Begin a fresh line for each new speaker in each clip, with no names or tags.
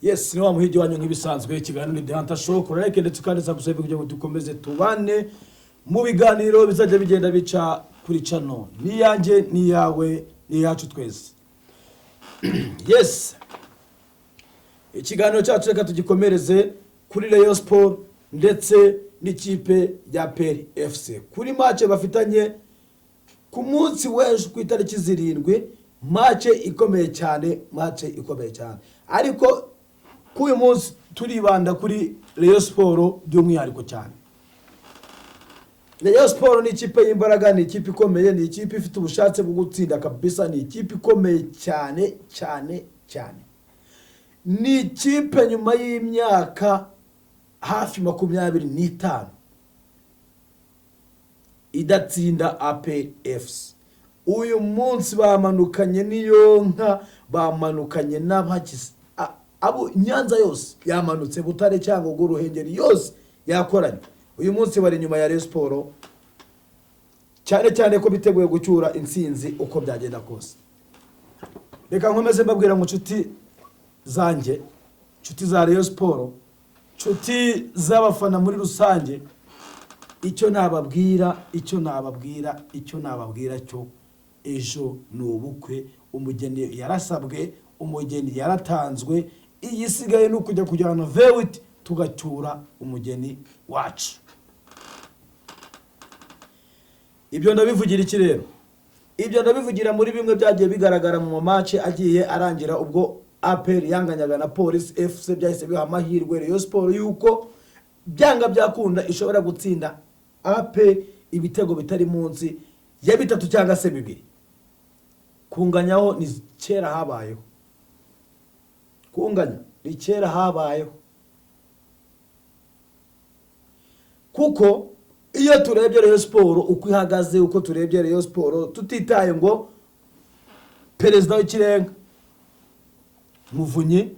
Yes, ni wa muhigi wanyu nk'ibisanzwe ikiganiro ni The Hunter Show. Like ndetse kandi subscribe kugira ngo dukomeze tubane mu biganiro bizajya bigenda bica kuri channel. Ni yanjye, ni yawe, ni yacu twese. Yes. Ikiganiro cyacu reka tugikomereze kuri Rayon Sport ndetse n'ikipe ya PERI FC. Kuri match bafitanye ku munsi w'ejo ku itariki 7, match ikomeye cyane, ariko kuyu munsi turibanda kuri Rayon Sport by'umwihariko cyane. Rayon Sport ni ikipe y'imbaraga, ni ikipe ikomeye, ni ikipe ifite ubushatse bwo gutsinda kabisa, ni ikipe ikomeye cyane. Ni ikipe nyuma y'imyaka hafi 25 idatsinda APFC. Uyu munsi bamanukanye n'iyonka, bamanukanye n'abagize abo Nyanza yose yamanutse, Butare cyangwa ngo Ruhengeri yose yakoranye. Uyu munsi bari nyuma ya Rayon Sport cyane ko biteguye gucyura intsinzi uko byagenda kose. Reka nkomeze mbabwira ngo nshuti zanjye, nshuti za Rayon Sport, nshuti z'abafana muri rusange, icyo nababwira cyo ejo ni ubukwe. Umugeni yarasabwe, umugeni yaratanzwe, igisigaye no kujya kujyana vewit tugacyura umugeni wacu. Ibyo ndabivugira iki rero? Ibyo ndabivugira muri bimwe byagiye bigaragara mu match agiye arangira ubwo APR yanganyaga na Police FC, byahise biha amahirwe Rayon Sport yuko byanga byakunda ishobora gutsinda APR ibitego bitari munsi ya 3 cyangwa se 2. Kunganyaho ni kera habayeho. Kunganya ni kera habayeho. Kuko iyo turebye Rayon Sport uko ihagaze, uko turebye Rayon Sport tutitaye ngo perezida w'ikirenga Muvunyi,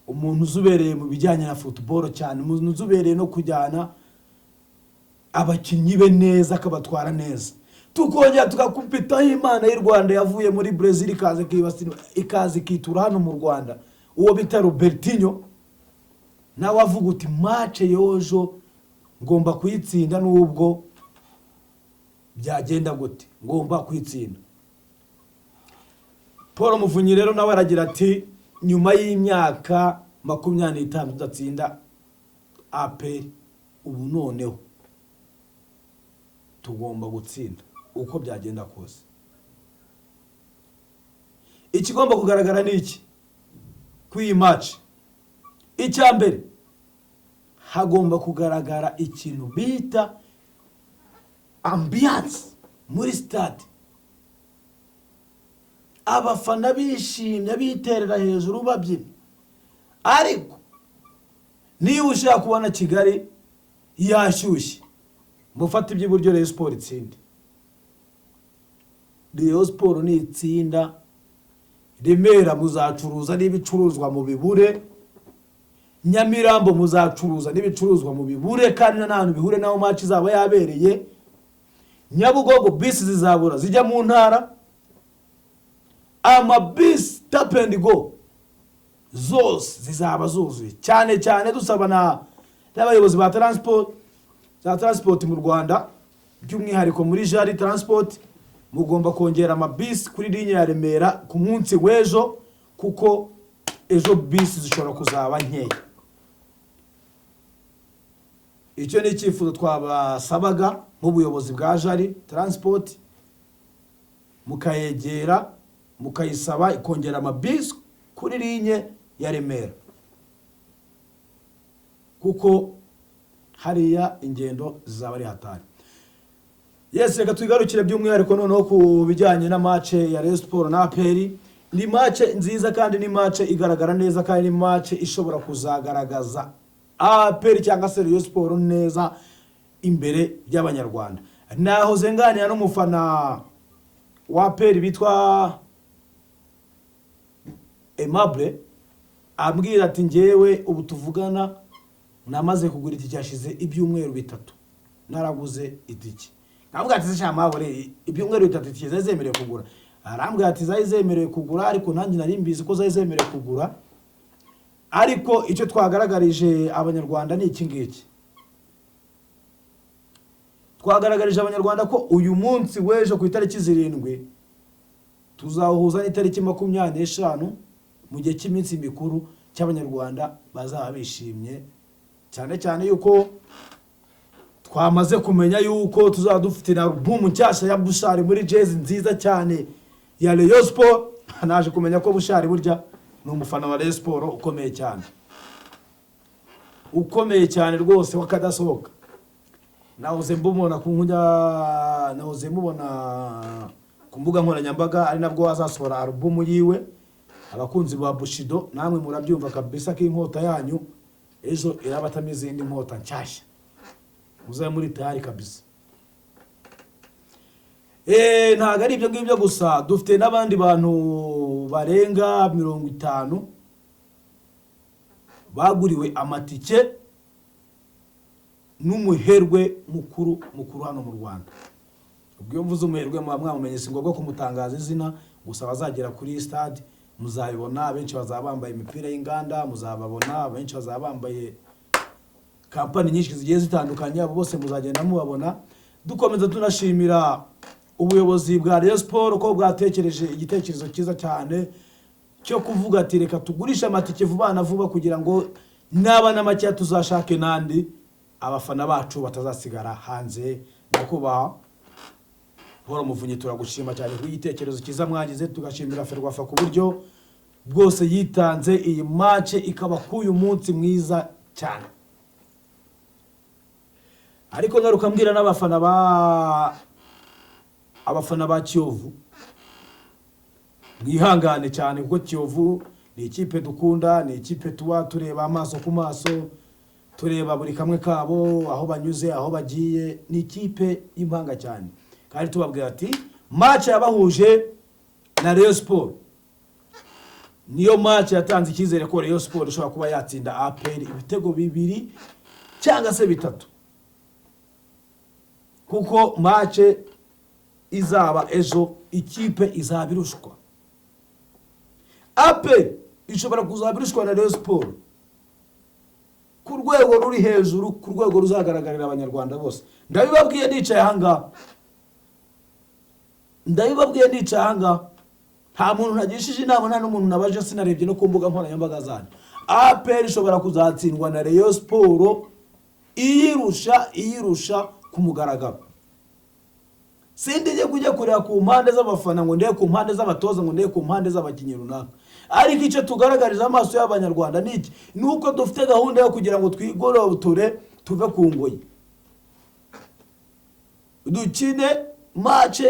umuntu uzubereye mu bijyanye na football cyane, umuntu uzubereye no kujyana abakinnyi be neza akabatwara neza, tukongera tukakupitaho Imana y'u Rwanda yavuye muri Brazil ikaze kitura hano mu Rwanda, uwo bita Robertinho, nawe avuga uti match yojo ngomba kuyitsinda n'ubwo byagenda gute, ngomba kuyitsinda. Paul Muvunyi rero nawe aragira ati nyuma y'imyaka 25 tudatsinda APR, ubu noneho tugomba gutsinda uko byagenda kose. Ikigomba kugaragara ni iki kuri match? Icyambere hagomba kugaragara ikintu bita ambiance muri stade, abafana bishimye biterera hejuru babyina. Ariko niba ushaka kubona Kigali yashyushye, mufata iby'iburyo Rayon Sport itsinde. Rayon Sport ni itsinda, Remera muzacuruza n'ibicuruzwa mu bibure, Nyamirambo muzacuruza n'ibicuruzwa mu bibure kandi n'ahantu bihure naho match zaba yabereye. Nyabugogo bisi zizabura zijya mu ntara, ama bisi tap and go zose zizaba zuzuye cyane dusaba n'abayobozi ba transport mu Rwanda, by'umwihariko muri Jari Transport, mugomba kongera amabisi kuri ligne ya Remera ku munsi w'ejo, kuko ejo bisi zishobora kuzaba nkeya. Icyo ni icyifuzo twabasabaga nk'ubuyobozi bwa Jari Transport, mukayegera mukayisaba ikongera amabisi kuri ligne ya Remera, kuko hariya ingendo zizaba ari hatari. Yes, reka tugarukire by'umwihariko noneho ku bijyanye na match ya Rayon Sport na APR. Ni match nziza kandi ni match igaragara neza, kandi ni match ishobora kuzagaragaza APR cyangwa se Rayon Sport neza imbere y'Abanyarwanda. Naho zenganira n'umufana wa APR bitwa Aimable, ambwira ati ngewe ubu tuvugana namaze kugura itike cyashize ibyumweru 3 naraguze itike. Navuga ati se Shamabure ibyumweru 3 itike zemerewe kugura. arambwira ati zari zemerewe kugura, ariko nanjye nari mbizi ko zari zemerewe kugura. Ariko icyo twagaragarije abanyarwanda ni iki ngiki, twagaragarije abanyarwanda ko uyu munsi w'ejo ku itariki 7 tuzahuza n'itariki 25 mu gihe cy'iminsi mikuru cy'abanyarwanda bazaba bishimye, cyane cyane yuko twamaze kumenya yuko tuzaba dufite album nshyashya ya Bushari muri jazz nziza cyane ya Rayon Sport. Naje kumenya ko Bushari burya ni umufana wa Rayon Sport ukomeye cyane, ukomeye cyane rwose wakadasohoka. Nahoze mbumona nahoze mubona ku mbuga nkoranyambaga, ari nabwo azasohora album yiwe. Abakunzi ba Bushido namwe murabyumva kabisa ko inkota yanyu ejo irabatamize indi nkota nshyashya, muzaye muri tayari kabisa. Ntago ari ibyo ngibyo gusa, dufite n'abandi bantu barenga 50 baguriwe amatike n'umuherwe mukuru hano mu Rwanda. Ubwo iyo mvuze umuherwe mwamumenye singombwa kumutangaza izina, gusa bazagera kuri stade muzabibona. Benshi bazaba bambaye imipira y'inganda, muzababona. Benshi bazaba bambaye kampani nyinshi zigiye zitandukanye, abo bose muzagenda mubabona. Dukomeza tunashimira ubuyobozi bwa Rayon Sport ko bwatekereje igitekerezo cyiza cyane cyo kuvuga ati reka tugurisha amatike vuba na vuba kugira ngo n'abana make tuzashake nandi abafana bacu batazasigara hanze. Nakubaha Paul Muvunyi turagushima cyane ku igitekerezo cyiza mwagize, tugashimira Ferwafa ku buryo bwose yitanze iyi match ikaba kuyu munsi mwiza cyane. Ariko narukambwira n'abafana ba Kiyovu mwihangane cyane, kuko Kiyovu ni ikipe dukunda, ni ikipe tuba tureba amaso ku maso, tureba buri kamwe kabo aho banyuze aho bagiye. Ni ikipe y'impanga cyane, kandi tubabwira ati match yabahuje na Rayon Sport niyo match yatanze icyizere ko Rayon Sport ishobora kuba yatsinda APR ibitego 2 cyangwa se 3, kuko match izaba ejo ikipe izabirushwa. APR ishobora kuzabirushwa na Rayon Sport ku rwego ruri hejuru, ku rwego ruzagaragarira abanyarwanda bose. Ndabibabwiye nicaye ahanga, nta muntu nagishije inama, nta n'umuntu nabaje, sinarebye no ku mbuga nkoranyambaga zanyu. APR ishobora kuzatsindwa na Rayon Sport iyirusha ku mugaragaro. Sindije kujya kureba ku mpande z'abafana ngo ndeye ku mpande z'abatoza ngo ndeye ku mpande z'abakinyi runaka, ariko icyo tugaragariza amaso y'abanyarwanda niki nuko dufite gahunda yo kugira ngo twigoroture tuve ku ngoyi, dukine match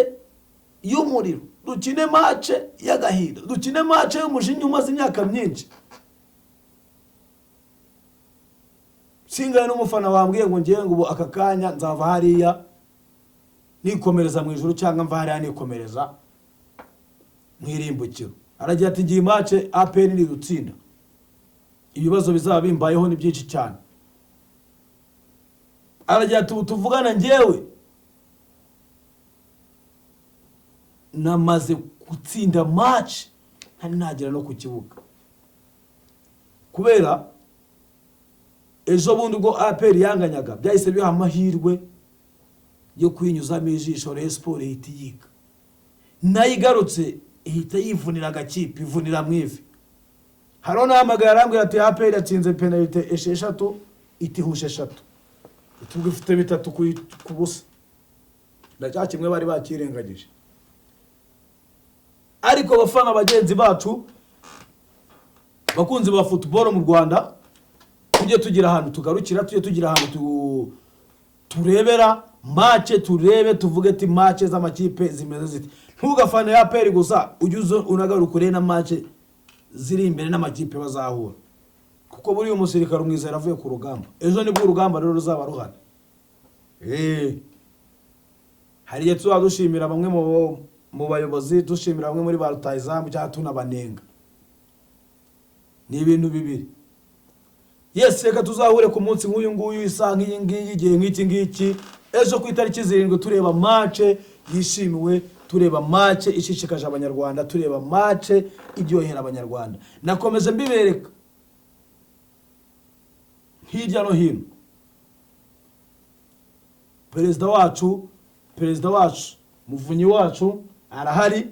y'umuriro, dukine match y'agahinda, dukine match y'umujinya umaze imyaka myinshi. Singaye n'umufana wambwiye ngo ngiye ngo aka kanya nzava hariya nikomereza mu ijuru cyangwa mva hariya nikomereza mwirimbukiro. Aragira ati ngiye match APR ni gutsinda, ibibazo bizaba bimbayeho ni byinshi cyane. Aragira tuvugana ngewe namaze gutsinda match ntari nagera no ku kibuga, kubera ejo bundi ubwo APR yanganyaga byahise biha amahirwe yo kwinyuzamo ijisho Rayon Sport ihita yiga, nayigarutse ihita yivunira agakipe, ivunira mwivi. Haro nahamagara arambwira ati APR yatsinze penalty 6 itihushe 3, itubwo ifite 3 ku busa. Ndacyakimwe bari bakirengagije. Ariko abafana bagenzi bacu bakunzi ba football mu Rwanda, tujye tugira ahantu tugarukira, tujye tugira ahantu turebera match, turebe tuvuge ati match z'amakipe zimeze ziti. Ntugafana ya APR gusa ujuze unagarukure na match ziri imbere n'amakipe bazahura, kuko buri umusirikare umwizera avuye ku rugamba. Ejo nibwo urugamba rero ruzaba ruhari. Hari igihe tuzadushimira bamwe mu bayobozi, dushimira bamwe muri ba rutahizamu cyangwa tunabanenga. Ni ibintu bibiri. Yes, reka tuzahure ku munsi nk'uyu nguyu isa nk'iyi ngiyi igihe nk'iki ngiki ejo ku itariki 7 tureba match yishimiwe, tureba match ishishikaje abanyarwanda, tureba match iryohera abanyarwanda. Nakomeze mbibereka hirya no hino. Perezida wacu Muvunyi wacu arahari,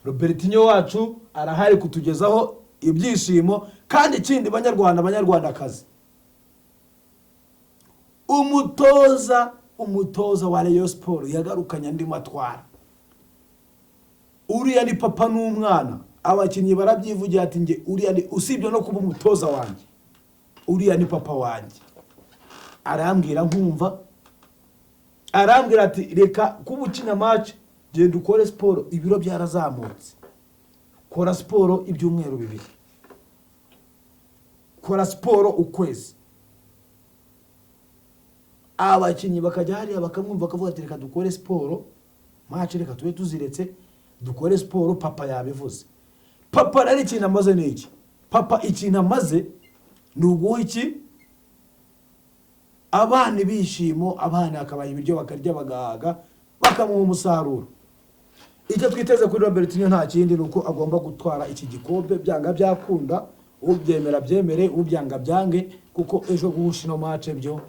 Robertinho wacu arahari kutugezaho ibyishimo. Kandi ikindi banyarwandakazi, umutoza wa Rayon Sport yagarukanye andi matwara. Uriya ni papa n'umwana, abakinnyi barabyivugira ati nge uriya ni, usibye no kuba umutoza wanjye, uriya ni papa wanjye. Arambwira nkumva, arambwira ati reka kuba ukina match, genda ukore siporo, ibiro byarazamutse, kora siporo ibyumweru 2, kora siporo ukwezi. Abakinnyi bakajya hariya bakamwumva bakavuga ati reka dukore siporo, match reka tube tuziretse dukore siporo, papa yabivuze. Papa ari ikintu amaze n'iki? Papa ikintu amaze ni uguha iki? Abana bishimo, abana akabaye ibiryo bakarya bagahaga, bakamuha umusaruro. Icyo twiteze kuri Robertinho nta kindi nuko agomba gutwara iki gikombe, byanga byakunda, ubyemera byemere, ubyanga byange, kuko ejo guhusha no match byo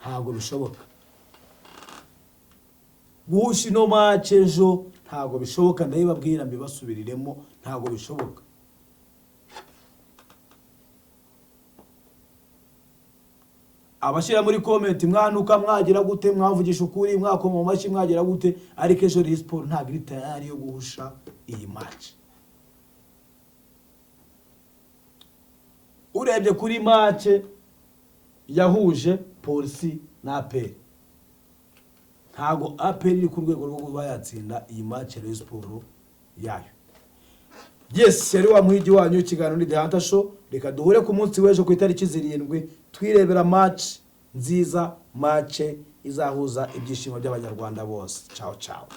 ntago bishoboka. Guhusha no match ejo ntago bishoboka, ndabibabwira mbibasubiriremo, ntago bishoboka. Abashira muri comment mwanuka, mwagira gute, mwavugisha ukuri, mwakoma mu mashi, mwagira gute, ariko ejo Rayon Sport nta grita yari yo guhusha iyi match. Urebye kuri match yahuje Polisi na APR, ntago APR iri ku rwego rwo kuba yatsinda iyi match Rayon Sport yayo. Yes, yari wa muhigi wanyu ikiganiro ni The Hunter Show. Reka duhure ku munsi w'ejo ku itariki 7 twirebera match nziza, match izahuza ibyishimo by'abanyarwanda bose. Ciao ciao.